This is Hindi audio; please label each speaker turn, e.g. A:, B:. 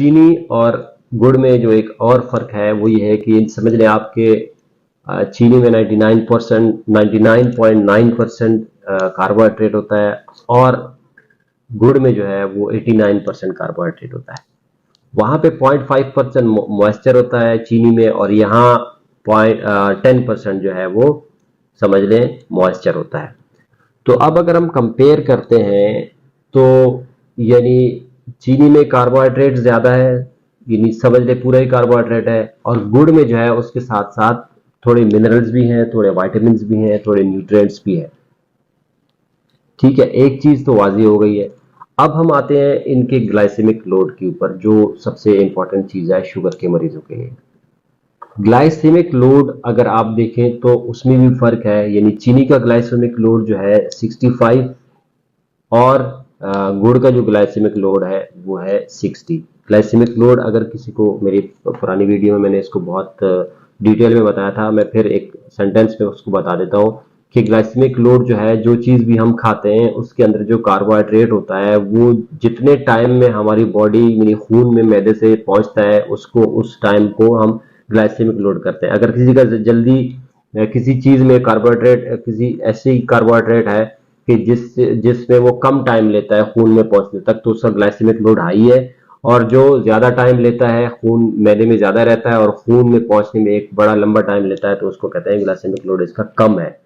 A: चीनी और गुड़ में जो एक और फर्क है वो ये है कि समझ लें आपके चीनी में 99.9% कार्बोहाइड्रेट होता है और गुड़ में जो है वो 89% कार्बोहाइड्रेट होता है। वहां पे 0.5% मॉइस्चर होता है चीनी में, और यहाँ 10% जो है वो समझ लें मॉइस्चर होता है। तो अब अगर हम कंपेयर करते हैं तो यानी चीनी में कार्बोहाइड्रेट ज्यादा है, यानी समझ लें पूरा ही कार्बोहाइड्रेट है, और गुड़ में जो है उसके साथ साथ थोड़े मिनरल्स भी हैं, थोड़े वाइटामिन भी हैं, थोड़े न्यूट्रिएंट्स भी हैं। ठीक है, एक चीज तो वाजी हो गई है। अब हम आते हैं इनके ग्लाइसेमिक लोड के ऊपर, जो सबसे इंपॉर्टेंट चीज है शुगर के मरीजों के लिए। ग्लाइसेमिक लोड अगर आप देखें तो उसमें भी फर्क है, यानी चीनी का ग्लाइसेमिक लोड जो है 65 और गुड़ का जो ग्लाइसेमिक लोड है वो है 60। ग्लाइसेमिक लोड अगर किसी को, मेरी पुरानी वीडियो में मैंने इसको बहुत डिटेल में बताया था, मैं फिर एक सेंटेंस में उसको बता देता हूँ कि ग्लाइसेमिक लोड जो है, जो चीज भी हम खाते हैं उसके अंदर जो कार्बोहाइड्रेट होता है वो जितने टाइम में हमारी बॉडी यानी खून में मैदे से पहुंचता है उसको, उस टाइम को हम ग्लाइसेमिक लोड करते हैं। अगर किसी का जल्दी किसी चीज में कार्बोहाइड्रेट, किसी ऐसी कार्बोहाइड्रेट है कि जिसमें वो कम टाइम लेता है खून में पहुंचने तक, तो उसका ग्लाइसेमिक लोड हाई है। और जो ज्यादा टाइम लेता है, खून मैदे में ज्यादा रहता है और खून में पहुंचने में एक बड़ा लंबा टाइम लेता है, तो उसको कहते हैं ग्लाइसेमिक लोड इसका कम है।